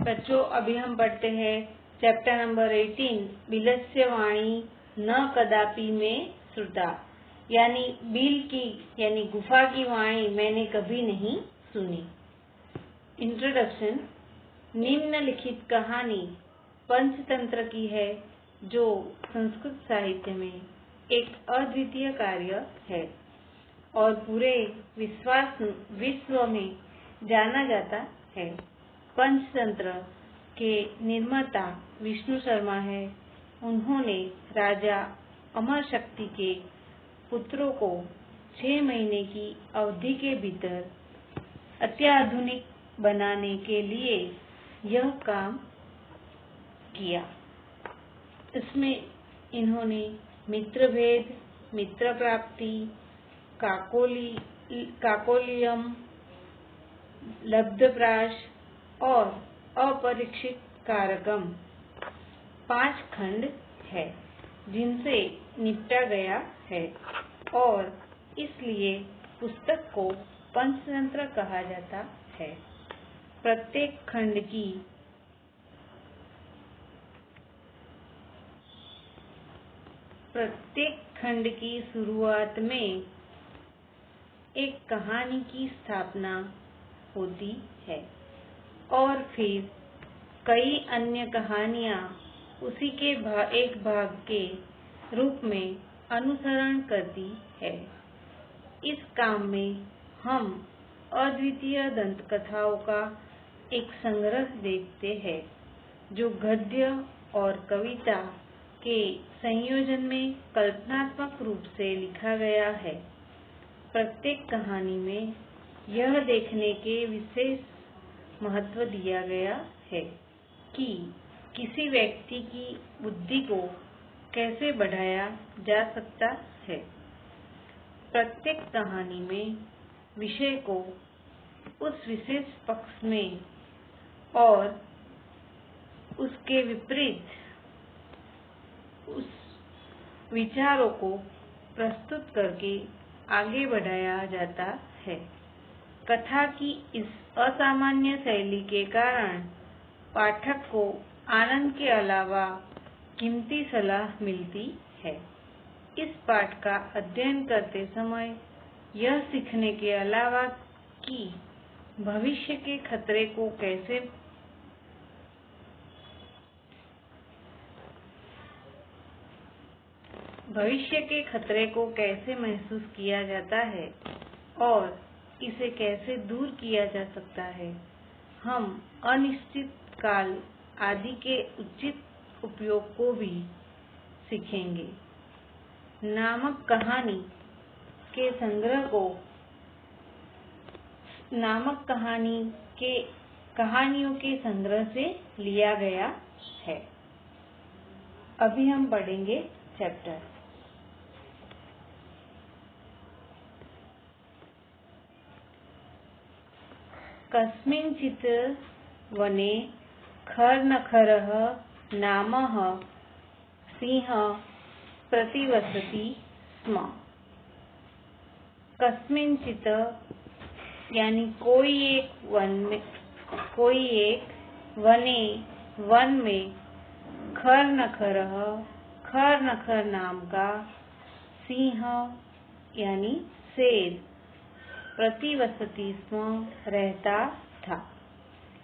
बच्चों, अभी हम पढ़ते हैं चैप्टर नंबर 18 बिलस्य वाणी न कदापि में श्रुता, यानी बिल की यानी गुफा की वाणी मैंने कभी नहीं सुनी। इंट्रोडक्शन। निम्नलिखित कहानी पंचतंत्र की है, जो संस्कृत साहित्य में एक अद्वितीय कार्य है और पूरे विश्व में जाना जाता है। पंचतंत्र के निर्माता विष्णु शर्मा है। उन्होंने राजा अमर शक्ति के पुत्रों को 6 महीने की अवधि के भीतर अत्याधुनिक बनाने के लिए यह काम किया। इसमें इन्होंने मित्रभेद, मित्र प्राप्ति, काकोलियम, लब्धप्राश और अपरीक्षित कारकम 5 खंड है, जिनसे निपटा गया है और इसलिए पुस्तक को पंचतंत्र कहा जाता है। प्रत्येक खंड की शुरुआत में एक कहानी की स्थापना होती है और फिर कई अन्य कहानियां उसी के एक भाग के रूप में अनुसरण करती है। इस काम में हम अद्वितीय दंत कथाओं का एक संग्रह देखते हैं, जो गद्य और कविता के संयोजन में कल्पनात्मक रूप से लिखा गया है। प्रत्येक कहानी में यह देखने के विशेष महत्व दिया गया है कि किसी व्यक्ति की बुद्धि को कैसे बढ़ाया जा सकता है। प्रत्येक कहानी में विषय को उस विशेष पक्ष में और उसके विपरीत उस विचारों को प्रस्तुत करके आगे बढ़ाया जाता है। कथा की इस असामान्य शैली के कारण पाठक को आनंद के अलावा कीमती सलाह मिलती है। इस पाठ का अध्ययन करते समय यह सीखने के अलावा कि भविष्य के खतरे को कैसे महसूस किया जाता है और इसे कैसे दूर किया जा सकता है, हम अनिश्चित काल आदि के उचित उपयोग को भी सीखेंगे। नामक कहानियों के संग्रह से लिया गया है। अभी हम पढ़ेंगे चैप्टर। कस्मिंश्चित् वने खरनखरः नामः सिंहः प्रतिवसति स्म। कस्मिंश्चित् यानी कोई एक वन में खरनखर नाम का सिंह यानी शेर प्रतिवसति स्म रहता था,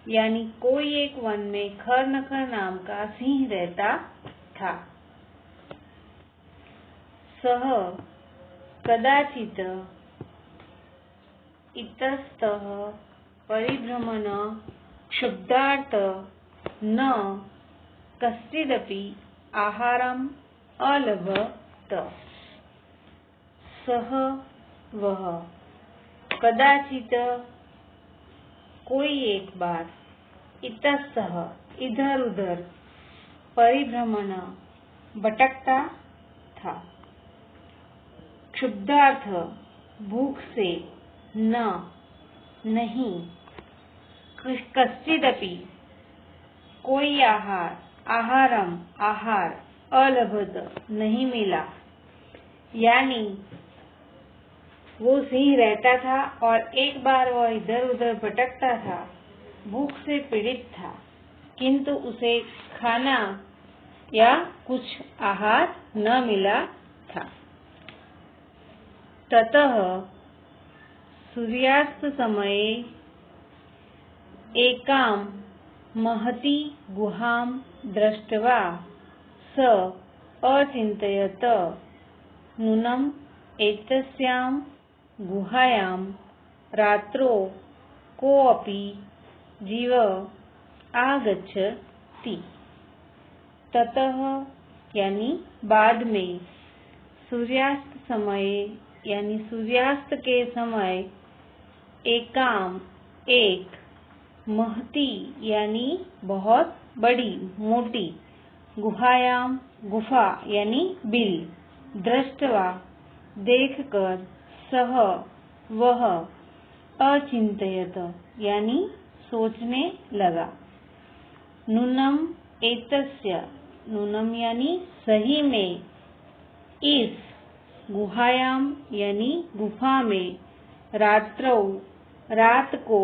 यानी कोई एक वन में खरनखर नाम का सिंह रहता था। सः कदाचित् इतस्ततः परिभ्रमन् क्षुब्धार्थ न कश्चिदपि आहारम् अलभत। सः वह कदाचित कोई एक बार, इतस्ततः इधर उधर, परिभ्रमण भटकता था, क्षुब्धार्थ भूख से, न नहीं, कश्चिदपि कोई आहारम आहार, अलभत नहीं मिला, यानी वो सिंह रहता था और एक बार वह इधर उधर भटकता था, भूख से पीड़ित था, किंतु उसे खाना या कुछ आहार न मिला था। ततः सूर्यास्त समये एकां महती गुहां दृष्ट्वा स अचिन्तयत् नूनम् एतस्यां गुहायां रात्रौ कोऽपि जीवः आगच्छति। ततः यानी बाद में सूर्यास्त समये यानी सूर्यास्त के समय एक महती यानी बहुत बड़ी मोटी गुहायाम गुफा यानी बिल दृष्टवा देखकर सह वह अचिंतयत यानी सोचने लगा। नूनम एतस्य नूनम यानी सही में इस गुहायाम यानी गुफा में रात्रौ रात को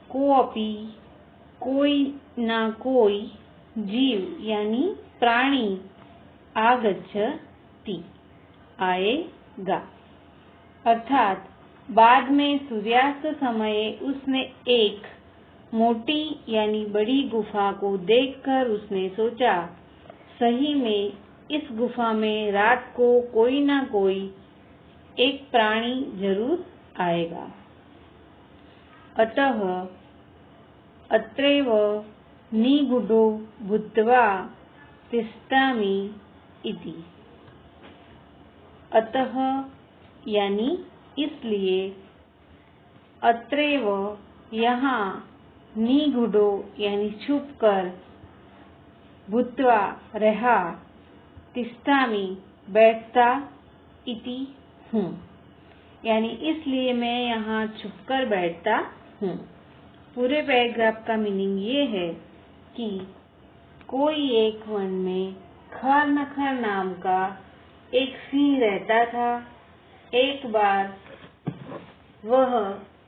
कोअपि कोई ना कोई जीव यानी प्राणी आगच्छति आएगा। अर्थात बाद में सूर्यास्त समय उसने एक मोटी यानी बड़ी गुफा को देखकर उसने सोचा सही में इस गुफा में रात को कोई ना कोई एक प्राणी जरूर आएगा। अतः अत्रैव निगूढो भूत्वा तिष्ठामि इति। अतः यानी इसलिए अत्रैव यहाँ निगूढो यानी छुपकर भूत्वा रहा तिष्ठामि बैठता इति हूँ यानी इसलिए मैं यहाँ छुपकर बैठता हूँ। पूरे पैराग्राफ का मीनिंग ये है कि कोई एक वन में खर नखर नाम का एक सिंह रहता था। एक बार वह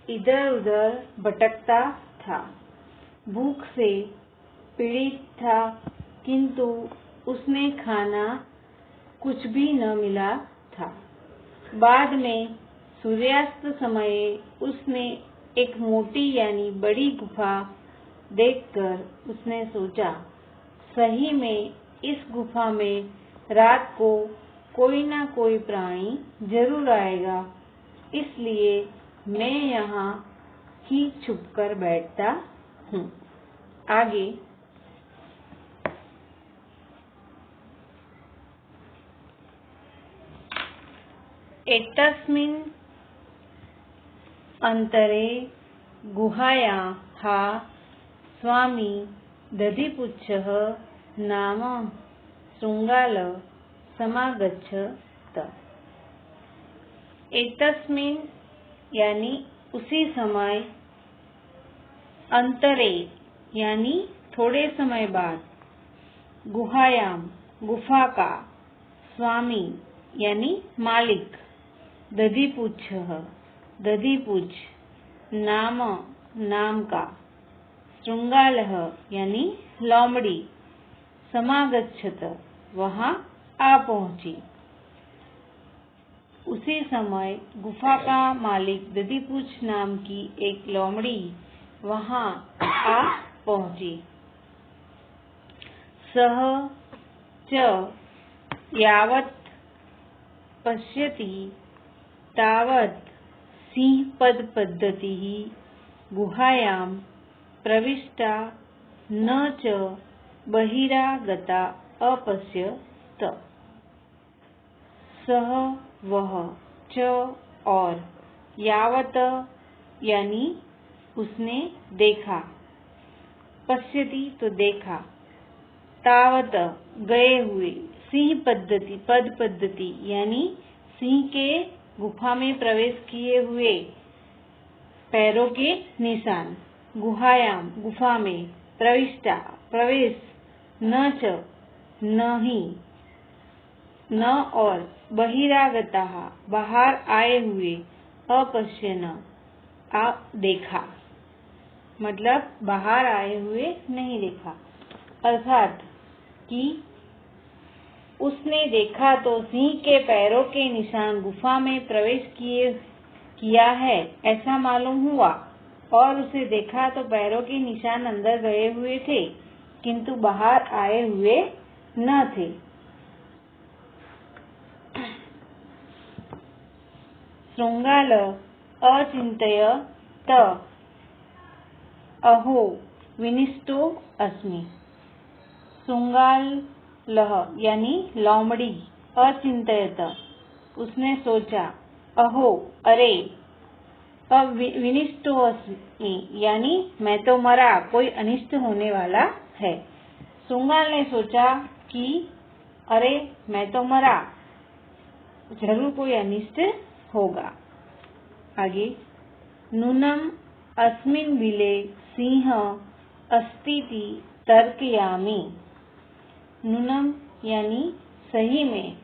इधर उधर भटकता था, भूख से पीड़ित था, किंतु उसने खाना कुछ भी न मिला था। बाद में सूर्यास्त समय उसने एक मोटी यानी बड़ी गुफा देखकर उसने सोचा सही में इस गुफा में रात को कोई ना कोई प्राणी जरूर आएगा, इसलिए मैं यहाँ ही छुपकर बैठता हूँ। आगे एतस्मिन् अंतरे गुहायाः स्वामी दधिपुच्छः नाम शृंगालः समागच्छत। एतस्मिन् यानी उसी समय, अंतरे यानी थोड़े समय बाद, गुहायाम गुफा का, स्वामी यानी मालिक, दधिपुच्छः दधिपुच्छ, नाम नाम का, शृंगालः यानी लोमड़ी, समागच्छत वहाँ आ पहुँची। उसी समय गुफा का मालिक दधिपुच्छ नाम की एक लोमड़ी वहाँ आ पहुँची। सह च यावत् पश्यति तावत् सिंहपदपद्धतिः गुहायां प्रविष्टा न च बहिरागता अपश्यत। सह वह, च और, यावत यानी उसने देखा, पश्यति तो देखा, तावत गए हुए, सिंह पद्धति पद पद्धति यानी सिंह के गुफा में प्रवेश किए हुए पैरों के निशान, गुहायाम गुफा में, प्रविष्टा प्रवेश, न च नहीं, न और, बहिरागता बाहर आए हुए, अपश्यन आ देखा। मतलब बाहर आए हुए नहीं देखा, अर्थात कि उसने देखा तो सिंह के पैरों के निशान गुफा में प्रवेश किया है ऐसा मालूम हुआ, और उसे देखा तो पैरों के निशान अंदर गए हुए थे किंतु बाहर आए हुए न थे। शृंगाल अचिंतयत अहो विनिष्टो अस्मि। शृंगालः यानी लोमड़ी, अचिंतयत उसने सोचा, अहो अरे, विनिष्टो अस्मि यानी मैं तो मरा, कोई अनिष्ट होने वाला है। शृंगाल ने सोचा कि अरे मैं तो मरा, जरूर कोई अनिष्ट होगा। आगे, नूनम अस्मिन् बिले सिंह अस्तीति तर्कयामि। नूनम यानी सही में,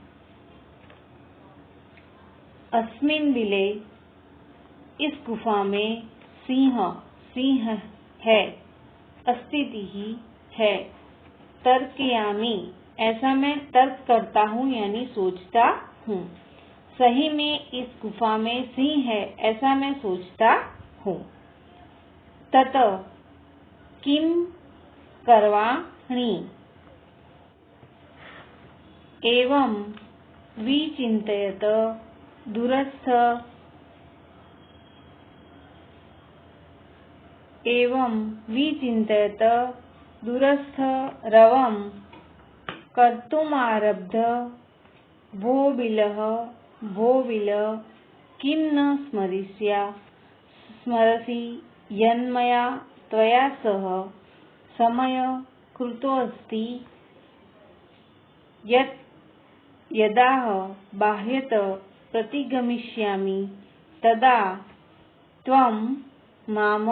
अस्मिन् बिले इस गुफा में, सिंह है, अस्तिति ही है, तर्कयामि ऐसा मैं तर्क करता हूँ यानी सोचता हूँ। सही में इस गुफा में सिंह है ऐसा मैं सोचता हूँ। तत किम करवाणि एवं विचिन्तयत दूरस्थ रवं कर्तुमारब्ध भो बिल किं न स्मरसि यन्मया त्वया सह समय कृतोऽस्ति यदा बाह्यत प्रतिगमिष्यामि तदा त्वं माम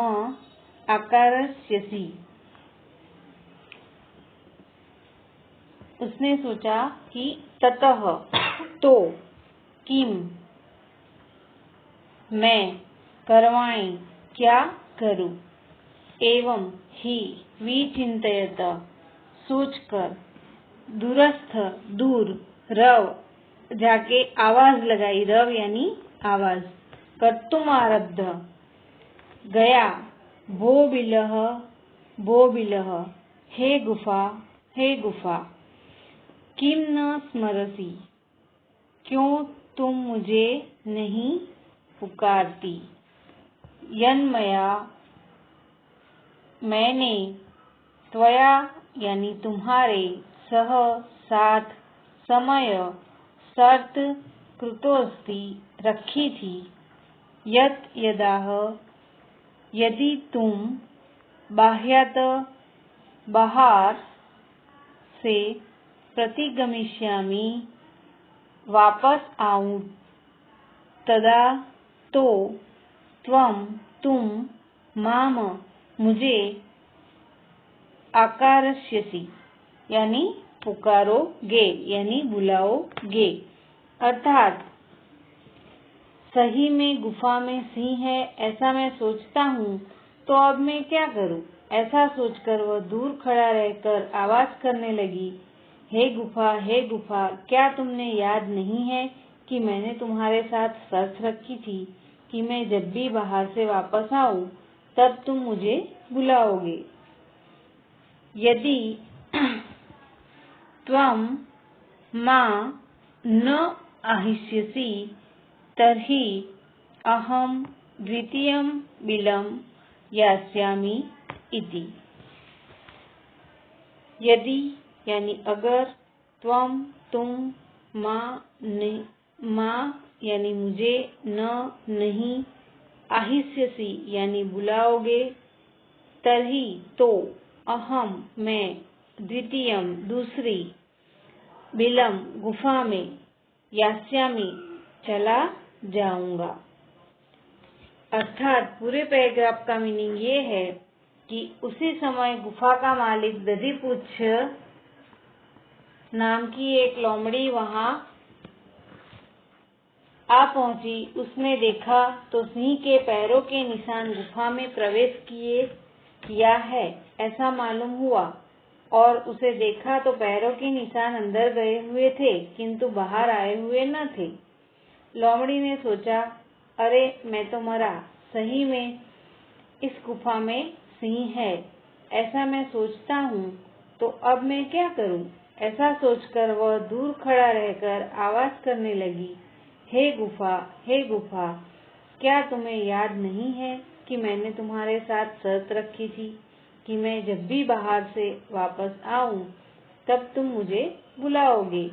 आकारयसि। उसने सोचा कि ततः तो किम मैं करवाणि क्या करूं, एवं ही विचिन्तयत सोचकर, दूरस्थ दूर, रव जाके आवाज लगाई, रव यानी आवाज, कर्तुम आरब्ध गया, भो बिलह हे गुफा, किम न स्मरसि क्यों तुम मुझे नहीं पुकारती, यन्मया मैंने, त्वया यानी तुम्हारे, सह साथ, समय शर्त, कृतोस्ति रखी थी, यदाह यदि तुम, बाह्यात बाहर से, प्रतिगमिष्यामि वापस आऊं, तदा तो, तुम, माम मुझे, आकारयसि यानी पुकारोगे यानी बुलाओगे, अर्थात सही में गुफा में सिंह है ऐसा मैं सोचता हूँ, तो अब मैं क्या करूँ। ऐसा सोचकर वह दूर खड़ा रहकर आवाज करने लगी, हे गुफा, क्या तुमने याद नहीं है कि मैंने तुम्हारे साथ शर्त रखी थी कि मैं जब भी बाहर से वापस आऊं तब तुम मुझे बुलाओगे। यदि त्वं मां न आहिष्यसि तर्हि अहं द्वितीयं बिलं यास्यामि इति। यदि यानी अगर, तुम, मां यानी मुझे, नहीं, आहिष्यसि यानी बुलाओगे, तर्हि तो, अहम मैं, द्वितीयम दूसरी, बिलम गुफा में, यास्यामि चला जाऊंगा। अर्थात पूरे पैराग्राफ का मीनिंग ये है कि उसी समय गुफा का मालिक दधिपुच्छ नाम की एक लोमड़ी वहां आ पहुंची। उसने देखा तो सिंह के पैरों के निशान गुफा में प्रवेश किए किया है ऐसा मालूम हुआ और उसे देखा तो पैरों के निशान अंदर गए हुए थे किंतु बाहर आए हुए न थे। लोमड़ी ने सोचा, अरे मैं तो मरा, सही में इस गुफा में सिंह है, ऐसा मैं सोचता हूँ, तो अब मैं क्या करूँ। ऐसा सोचकर वह दूर खड़ा रहकर आवाज करने लगी, हे गुफा, क्या तुम्हें याद नहीं है कि मैंने तुम्हारे साथ शर्त रखी थी कि मैं जब भी बाहर से वापस आऊं तब तुम मुझे बुलाओगे।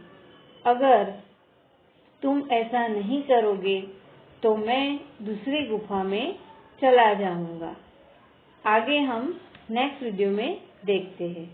अगर तुम ऐसा नहीं करोगे तो मैं दूसरी गुफा में चला जाऊंगा। आगे हम नेक्स्ट वीडियो में देखते हैं।